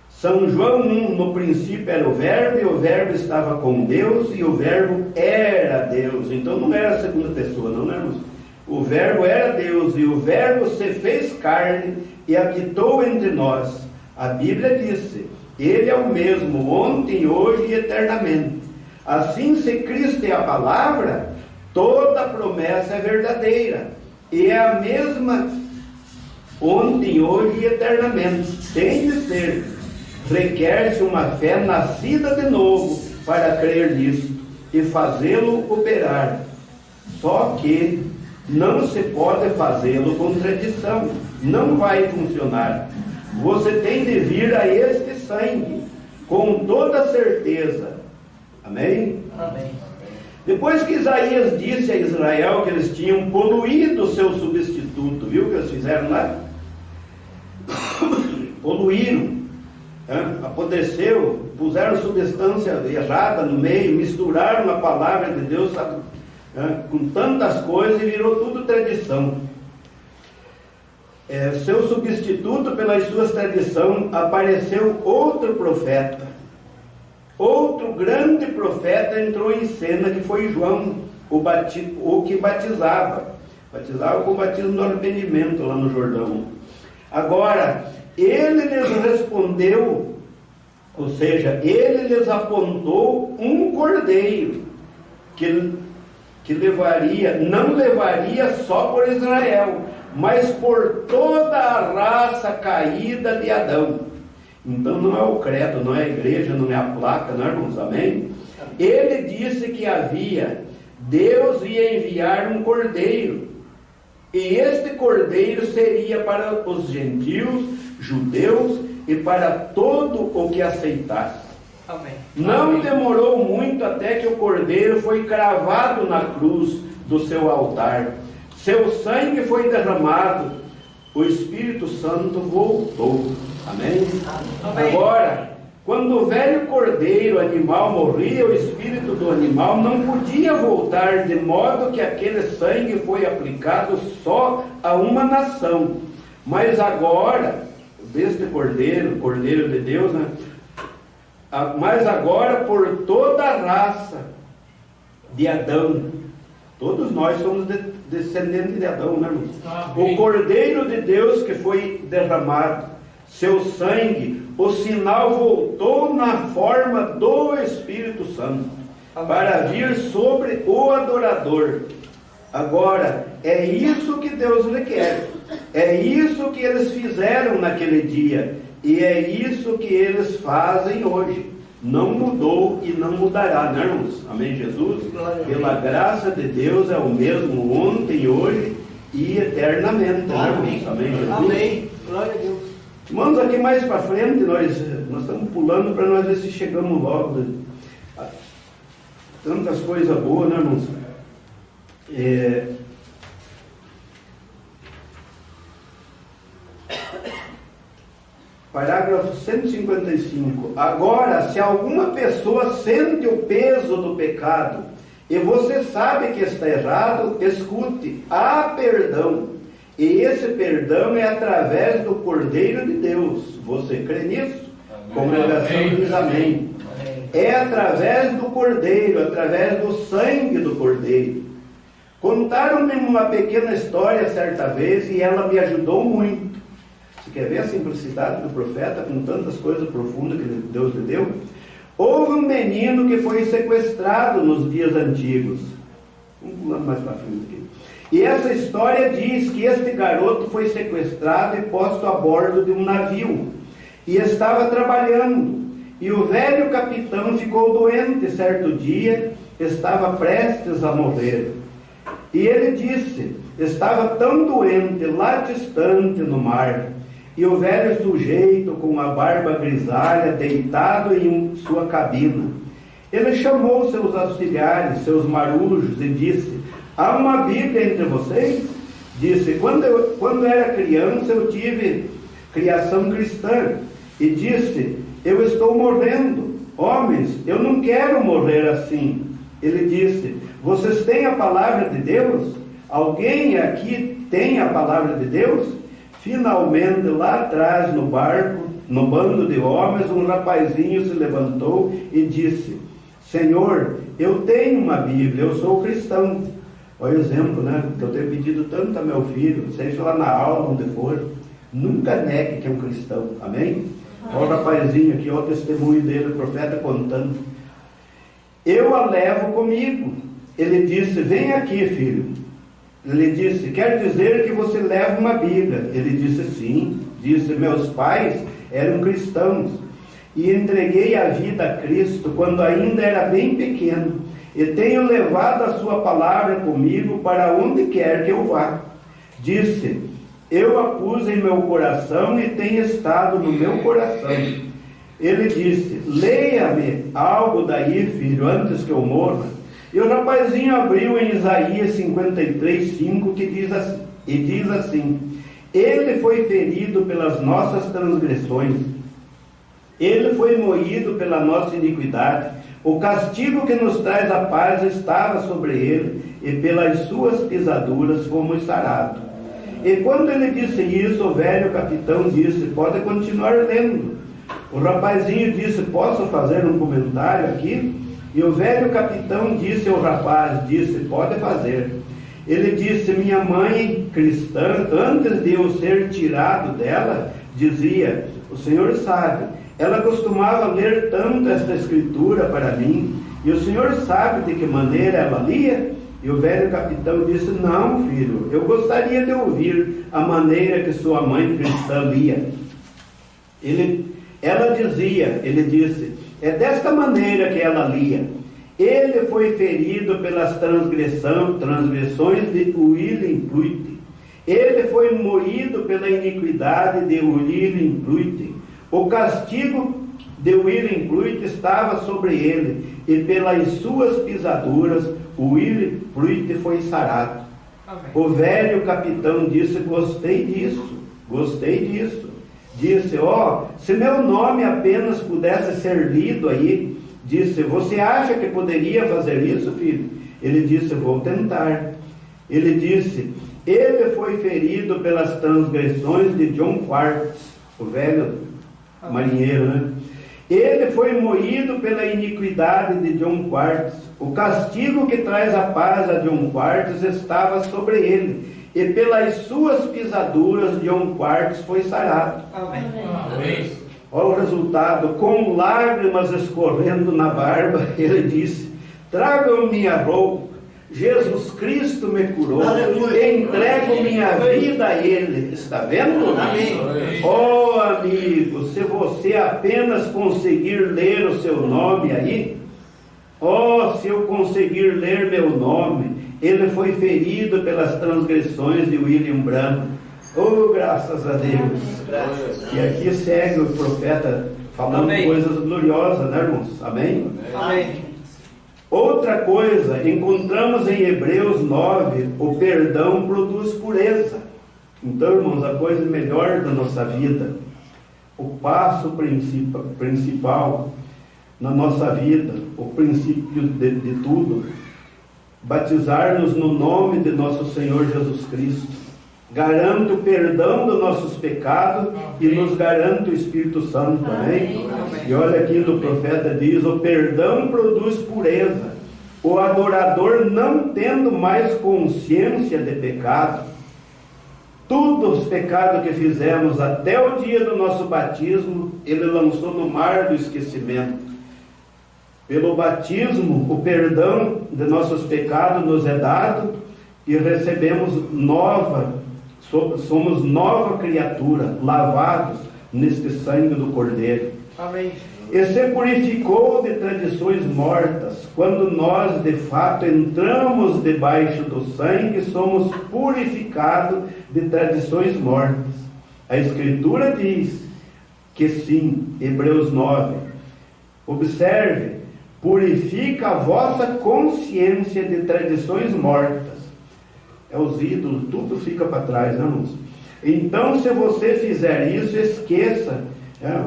São João 1, no princípio era o Verbo, e o Verbo estava com Deus, e o Verbo era Deus. Então não era a segunda pessoa, não, né, irmãos? O Verbo era Deus, e o Verbo se fez carne e habitou entre nós. A Bíblia disse, Ele é o mesmo, ontem, hoje e eternamente. Assim, se Cristo é a palavra, toda promessa é verdadeira, e é a mesma ontem, hoje e eternamente. Tem de ser. Requer-se uma fé nascida de novo para crer nisto e fazê-lo operar. Só que não se pode fazê-lo com tradição. Não vai funcionar. Você tem de vir a este sangue com toda certeza. Amém? Amém. Depois que Isaías disse a Israel que eles tinham poluído o seu substituto, viu o que eles fizeram lá? Poluíram. Apodreceu, puseram substância errada no meio, misturaram a palavra de Deus, sabe, com tantas coisas, e virou tudo tradição. Seu substituto, pelas suas tradições, apareceu outro profeta. Outro grande profeta entrou em cena, que foi João, o que batizava com o batismo do arrependimento lá no Jordão. Agora, ele lhes respondeu, ou seja, ele lhes apontou um cordeiro que não levaria só por Israel, mas por toda a raça caída de Adão. Então não é o credo, não é a igreja, não é a placa, não é, irmãos? Amém? Ele disse que Deus ia enviar um cordeiro, e este cordeiro seria para os gentios, judeus e para todo o que aceitasse. Amém. Não demorou muito até que o cordeiro foi cravado na cruz do seu altar. Seu sangue foi derramado, o Espírito Santo voltou. Amém? Amém. Agora, quando o velho cordeiro animal morria, o espírito do animal não podia voltar, de modo que aquele sangue foi aplicado só a uma nação. Mas agora, deste cordeiro de Deus, né? Mas agora por toda a raça de Adão, todos nós somos descendentes de Adão, né, irmãos? O cordeiro de Deus que foi derramado, seu sangue, o sinal voltou na forma do Espírito Santo, para vir sobre o adorador. Agora, é isso que Deus requer, é isso que eles fizeram naquele dia, e é isso que eles fazem hoje. Não mudou e não mudará, né, irmãos? Amém, Jesus? Pela graça de Deus é o mesmo ontem, hoje e eternamente, né, irmãos? Amém, Jesus? Amém, glória a Deus. Irmãos, aqui mais para frente, nós estamos pulando para nós ver se chegamos logo. Tantas coisas boas, né, irmãos? Parágrafo 155. Agora, se alguma pessoa sente o peso do pecado e você sabe que está errado, escute, há perdão. E esse perdão é através do Cordeiro de Deus. Você crê nisso? A congregação diz amém. É através do Cordeiro, através do sangue do Cordeiro. Contaram-me uma pequena história certa vez e ela me ajudou muito. Você quer ver a simplicidade do profeta com tantas coisas profundas que Deus lhe deu? Houve um menino que foi sequestrado nos dias antigos. Vamos pulando mais para frente aqui. E essa história diz que este garoto foi sequestrado e posto a bordo de um navio. E estava trabalhando. E o velho capitão ficou doente certo dia, estava prestes a morrer. E ele disse, estava tão doente lá distante no mar, e o velho sujeito com a barba grisalha deitado em sua cabina. Ele chamou seus auxiliares, seus marujos, e disse, há uma Bíblia entre vocês? Disse, quando era criança eu tive criação cristã. E disse, eu estou morrendo. Homens, eu não quero morrer assim. Ele disse, vocês têm a palavra de Deus? Alguém aqui tem a palavra de Deus? Finalmente, lá atrás no barco, no bando de homens, um rapazinho se levantou e disse, Senhor, eu tenho uma Bíblia, eu sou cristão. Olha o exemplo, né? Que eu tenho pedido tanto a meu filho, seja lá na aula, onde for, nunca negue que é um cristão. Amém? Olha o rapazinho aqui, olha o testemunho dele, o profeta contando. Eu a levo comigo. Ele disse, vem aqui, filho. Ele disse, quer dizer que você leva uma Bíblia? Ele disse, sim. Disse, meus pais eram cristãos. E entreguei a vida a Cristo quando ainda era bem pequeno. E tenho levado a sua palavra comigo para onde quer que eu vá. Disse, eu a pus em meu coração e tem estado no meu coração. Ele disse, leia-me algo daí, filho, antes que eu morra. E o rapazinho abriu em Isaías 53:5, que diz assim, ele foi ferido pelas nossas transgressões, ele foi moído pela nossa iniquidade, o castigo que nos traz a paz estava sobre ele, e pelas suas pisaduras fomos sarados. E quando ele disse isso, o velho capitão disse, pode continuar lendo. O rapazinho disse, posso fazer um comentário aqui? E o velho capitão disse ao rapaz, disse, pode fazer. Ele disse, minha mãe cristã, antes de eu ser tirado dela, dizia, o senhor sabe, ela costumava ler tanto esta escritura para mim, e o senhor sabe de que maneira ela lia? E o velho capitão disse, não, filho, eu gostaria de ouvir a maneira que sua mãe cristã lia. Ele disse, é desta maneira que ela lia. Ele foi ferido pelas transgressões de Urim Pluit. Ele foi moído pela iniquidade de Urim Pluit. O castigo de Urim Pluit estava sobre ele, e pelas suas pisaduras o Urim Pluit foi sarado. Amém. O velho capitão disse, gostei disso. Disse, se meu nome apenas pudesse ser lido aí. Disse, você acha que poderia fazer isso, filho? Ele disse, vou tentar. Ele disse, ele foi ferido pelas transgressões de John Quartz, o velho marinheiro, né? Ele foi moído pela iniquidade de John Quartz. O castigo que traz a paz a John Quartz estava sobre ele, e pelas suas pisaduras John Quartz foi sarado. Amém. Amém. Olha o resultado, com lágrimas escorrendo na barba, ele disse, tragam minha roupa, Jesus Cristo me curou, entrego minha vida a Ele. Está vendo? Amém. Oh amigo, se você apenas conseguir ler o seu nome aí, se eu conseguir ler meu nome, ele foi ferido pelas transgressões de William Branham. Oh, graças a Deus. E aqui segue o profeta falando coisas gloriosas, né, irmãos? Amém? Amém. Outra coisa, encontramos em Hebreus 9, o perdão produz pureza. Então, irmãos, a coisa melhor da nossa vida, o passo principal na nossa vida, o princípio de tudo, batizar-nos no nome de nosso Senhor Jesus Cristo. Garante o perdão dos nossos pecados e nos garante o Espírito Santo também. E olha aqui, o profeta diz, o perdão produz pureza. O adorador não tendo mais consciência de pecado. Todos os pecados que fizemos até o dia do nosso batismo, ele lançou no mar do esquecimento. Pelo batismo, o perdão de nossos pecados nos é dado e recebemos somos nova criatura, lavados neste sangue do Cordeiro. Amém. E se purificou de tradições mortas. Quando nós, de fato, entramos debaixo do sangue, somos purificados de tradições mortas. A Escritura diz que sim, Hebreus 9. Observe, purifica a vossa consciência de tradições mortas. É os ídolos, tudo fica para trás, né, irmãos? Então, se você fizer isso, esqueça.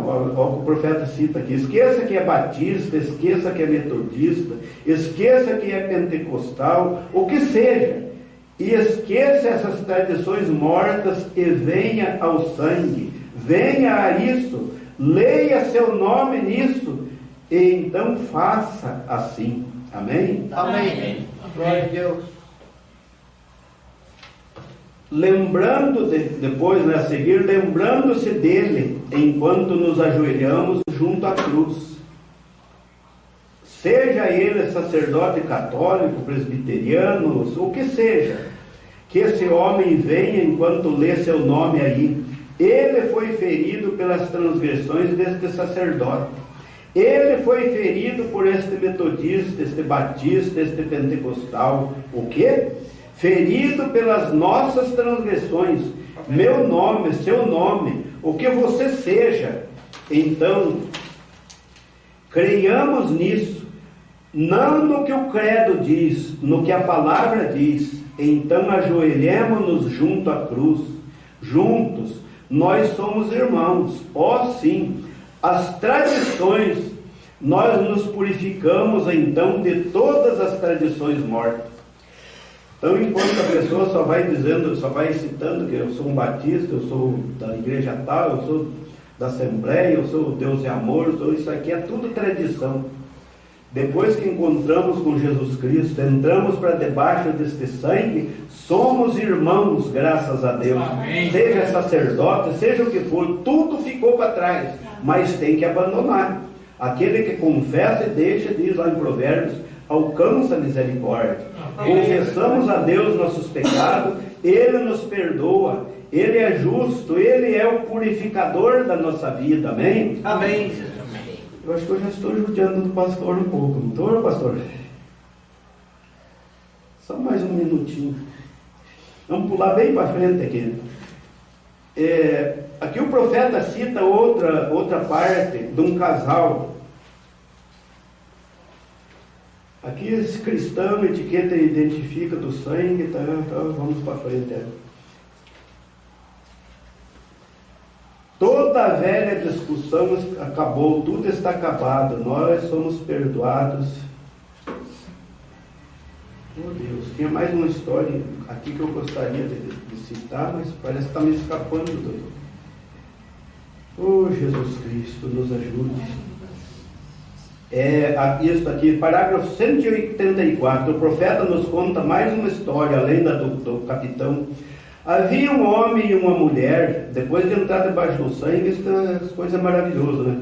O profeta cita aqui, esqueça que é batista, esqueça que é metodista, esqueça que é pentecostal, o que seja, e esqueça essas tradições mortas e venha ao sangue, venha a isso, leia seu nome nisso, e então faça assim. Amém? Amém. Glória a Deus. Lembrando, depois, né, a seguir, lembrando-se dele, enquanto nos ajoelhamos junto à cruz. Seja ele sacerdote católico, presbiteriano, o que seja, que esse homem venha enquanto lê seu nome aí. Ele foi ferido pelas transgressões deste sacerdote. Ele foi ferido por este metodista, este batista, este pentecostal. O quê? Ferido pelas nossas transgressões. Meu nome, seu nome, o que você seja. Então, creiamos nisso, não no que o credo diz, no que a palavra diz. Então ajoelhemos-nos junto à cruz, juntos, nós somos irmãos. Ó sim, as tradições, nós nos purificamos então de todas as tradições mortas. Então, enquanto a pessoa só vai dizendo, só vai citando que eu sou um batista, eu sou da igreja tal, eu sou da Assembleia, eu sou Deus e Amor, eu sou isso aqui, é tudo tradição. Depois que encontramos com Jesus Cristo, entramos para debaixo deste sangue, somos irmãos, graças a Deus. Amém. Seja sacerdote, seja o que for, tudo ficou para trás, mas tem que abandonar. Aquele que confessa e deixa, diz lá em Provérbios, alcança a misericórdia. Confessamos a Deus nossos pecados, Ele nos perdoa, Ele é justo, Ele é o purificador da nossa vida. Amém? Amém. Eu acho que eu já estou judiando do pastor um pouco, não estou, pastor? Só mais um minutinho. Vamos pular bem para frente aqui. Aqui o profeta cita outra parte de um casal. Aqui esse cristão, etiqueta identifica do sangue, tá, vamos para frente. Toda a velha discussão acabou, tudo está acabado, nós somos perdoados. Meu Deus, tinha mais uma história aqui que eu gostaria de citar, mas parece que está me escapando, doutor. Oh, Jesus Cristo, nos ajude. Isso aqui, parágrafo 184, o profeta nos conta mais uma história, além do capitão. Havia um homem e uma mulher, depois de entrar debaixo do sangue, essa coisa é maravilhosa, né?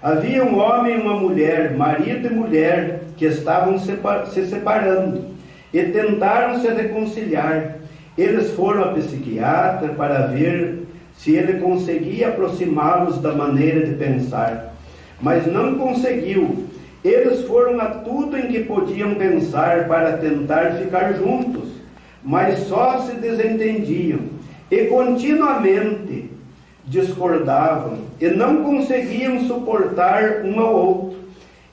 Havia um homem e uma mulher, marido e mulher, que estavam se separando e tentaram se reconciliar. Eles foram a psiquiatra para ver se ele conseguia aproximá-los da maneira de pensar, mas não conseguiu. Eles foram a tudo em que podiam pensar para tentar ficar juntos, mas só se desentendiam e continuamente discordavam e não conseguiam suportar um ao outro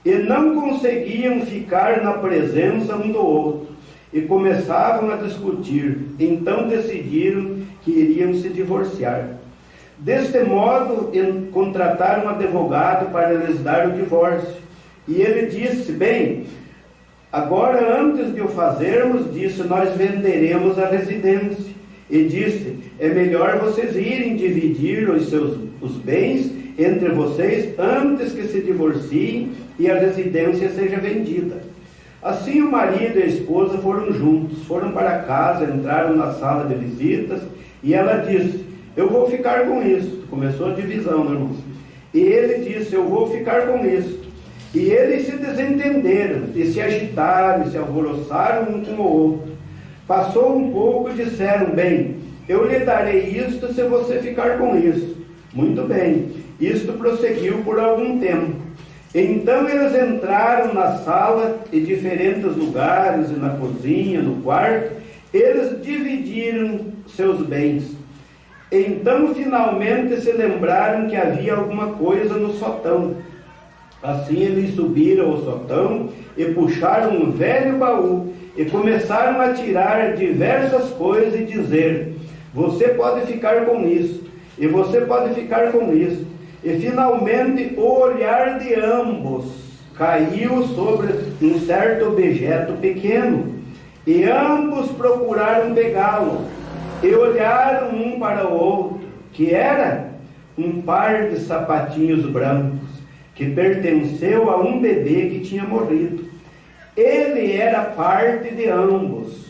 e não conseguiam ficar na presença um do outro e começavam a discutir. Então decidiram que iriam se divorciar. Deste modo, contrataram um advogado para lhes dar o divórcio. E ele disse: bem, agora antes de o fazermos, disse, nós venderemos a residência. E disse: é melhor vocês irem dividir os bens entre vocês antes que se divorciem e a residência seja vendida. Assim o marido e a esposa foram juntos, foram para casa, entraram na sala de visitas e ela disse: eu vou ficar com isso. Começou a divisão, né, irmão? E ele disse: eu vou ficar com isso. E eles se desentenderam, e se agitaram, e se alvoroçaram um com o outro. Passou um pouco e disseram: bem, eu lhe darei isto se você ficar com isso. Muito bem. Isto prosseguiu por algum tempo. Então eles entraram na sala, em diferentes lugares, e na cozinha, no quarto. Eles dividiram seus bens. Então finalmente se lembraram que havia alguma coisa no sótão. Assim eles subiram ao sótão e puxaram um velho baú e começaram a tirar diversas coisas e dizer: você pode ficar com isso, e você pode ficar com isso. E finalmente o olhar de ambos caiu sobre um certo objeto pequeno, e ambos procuraram pegá-lo, e olharam um para o outro, que era um par de sapatinhos brancos, que pertenceu a um bebê que tinha morrido. Ele era parte de ambos.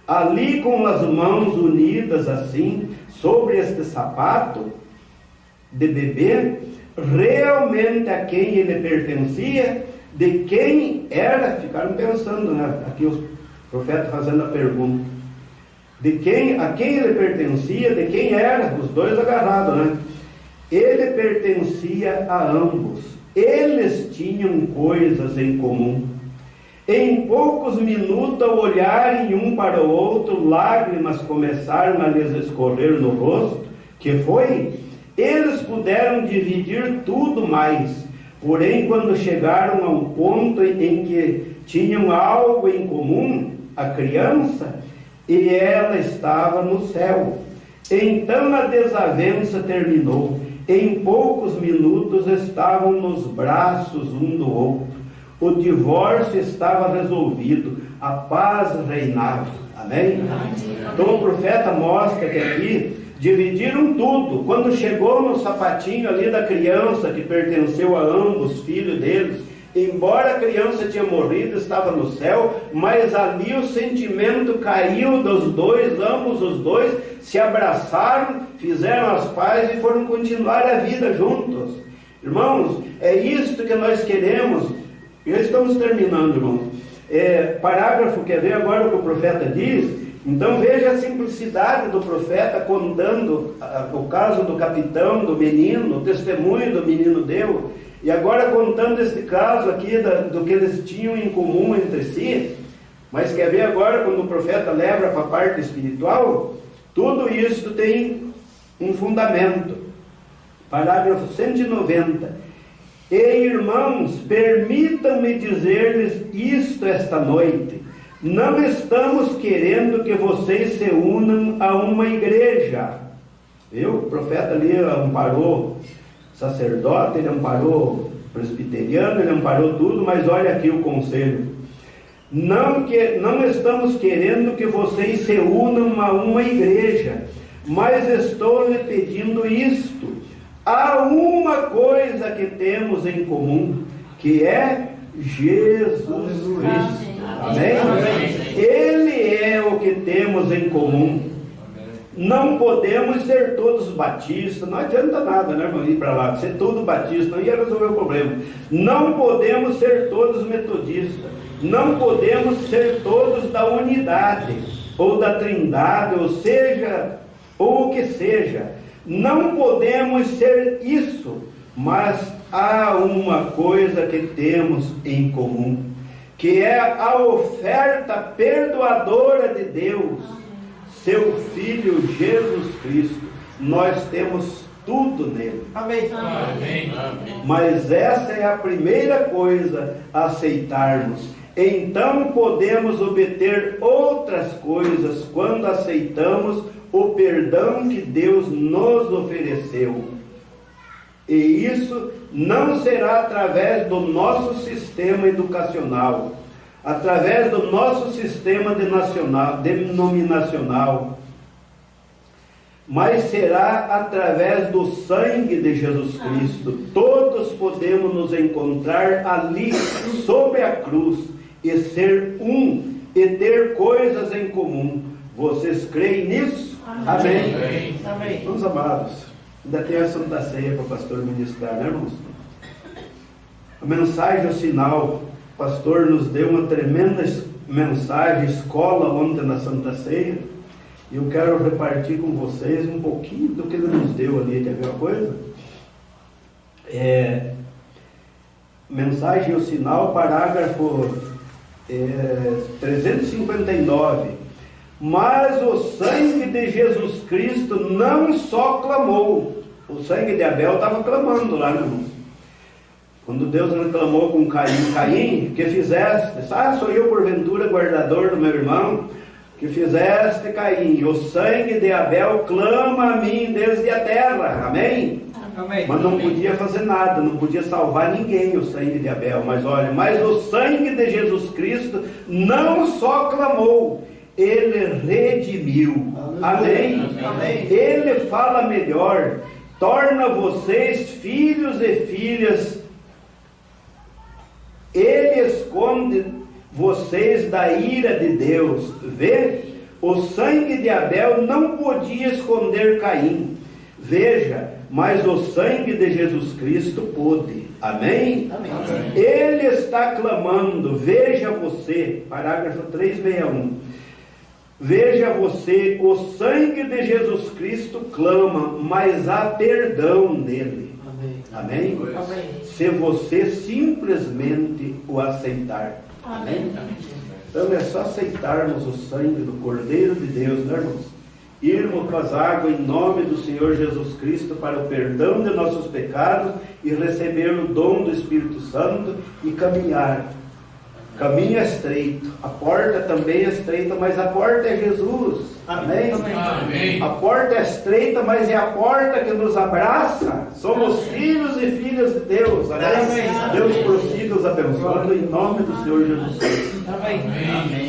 Ali, com as mãos unidas assim, sobre este sapato de bebê, realmente a quem ele pertencia, de quem era, ficaram pensando, né? Aqui o profeta fazendo a pergunta, a quem ele pertencia, de quem era, os dois agarrados, né? Ele pertencia a ambos, eles tinham coisas em comum. Em poucos minutos, ao olharem um para o outro, lágrimas começaram a lhes escorrer no rosto. Que foi? Eles puderam dividir tudo mais. Porém, quando chegaram a um ponto em que tinham algo em comum, a criança, e ela estava no céu. Então a desavença terminou. Em poucos minutos estavam nos braços um do outro. O divórcio estava resolvido, a paz reinava. Amém? Então o profeta mostra que aqui dividiram tudo. Quando chegou no sapatinho ali da criança, que pertenceu a ambos, filho deles, embora a criança tinha morrido, estava no céu, mas ali o sentimento caiu dos dois, ambos os dois se abraçaram, fizeram as pazes e foram continuar a vida juntos. Irmãos, é isto que nós queremos. Já estamos terminando, irmãos. Parágrafo, quer ver agora o que o profeta diz? Então veja a simplicidade do profeta contando o caso do capitão, do menino, o testemunho do menino deu. E agora contando este caso aqui do que eles tinham em comum entre si. Mas quer ver agora quando o profeta leva para a parte espiritual? Tudo isso tem um fundamento. Parágrafo 190. E irmãos, permitam-me dizer-lhes isto esta noite. Não estamos querendo que vocês se unam a uma igreja. Viu? O profeta ali amparou sacerdote, ele amparou presbiteriano, ele amparou tudo, mas olha aqui o conselho. Não estamos querendo que vocês se unam a uma igreja, mas estou lhe pedindo isto. Há uma coisa que temos em comum, que é Jesus Cristo. Amém? Ele é o que temos em comum. Não podemos ser todos batistas, não adianta nada, né, irmão, ir para lá, ser todo batista, não ia resolver o problema. Não podemos ser todos metodistas, não podemos ser todos da unidade, ou da trindade, ou o que seja. Não podemos ser isso, mas há uma coisa que temos em comum, que é a oferta perdoadora de Deus, seu Filho Jesus Cristo. Nós temos tudo nele. Amém. Amém. Mas essa é a primeira coisa a aceitarmos. Então podemos obter outras coisas quando aceitamos o perdão que Deus nos ofereceu. E isso não será através do nosso sistema educacional, através do nosso sistema denominacional, mas será através do sangue de Jesus Cristo. Todos podemos nos encontrar ali, sob a cruz, e ser um, e ter coisas em comum. Vocês creem nisso? Amém. Amém. Amém. Vamos, amados. Ainda tem a Santa Ceia para o pastor ministrar, né, irmãos? A mensagem, o sinal, o pastor nos deu uma tremenda mensagem, escola ontem na Santa Ceia, e eu quero repartir com vocês um pouquinho do que ele nos deu ali, quer ver uma coisa? Mensagem, o sinal, parágrafo 359. Mas o sangue de Jesus Cristo não só clamou, o sangue de Abel estava clamando lá, meu irmão. Quando Deus reclamou com Caim, que fizeste? Sou eu porventura guardador do meu irmão? Que fizeste, Caim? O sangue de Abel clama a mim desde a terra, amém? Amém. Mas não podia fazer nada, não podia salvar ninguém o sangue de Abel. Mas olha, mas o sangue de Jesus Cristo não só clamou, ele redimiu, amém? Amém. Ele fala melhor, torna vocês filhos e filhas. Ele esconde vocês da ira de Deus. Vê, o sangue de Abel não podia esconder Caim. Veja, mas o sangue de Jesus Cristo pôde. Amém? Amém. Ele está clamando, veja você, parágrafo 361. Veja você, o sangue de Jesus Cristo clama, mas há perdão nele. Amém? Amém. Se você simplesmente o aceitar. Amém. Então é só aceitarmos o sangue do Cordeiro de Deus, né, irmãos? Irmos com as águas em nome do Senhor Jesus Cristo para o perdão de nossos pecados e receber o dom do Espírito Santo e caminhar. Caminho é estreito, a porta também é estreita, mas a porta é Jesus. Amém? Amém. A porta é estreita, mas é a porta que nos abraça. Somos filhos e filhas de Deus. Amém? Amém. Deus prossiga os abençoando em nome do Senhor Jesus Cristo. Amém.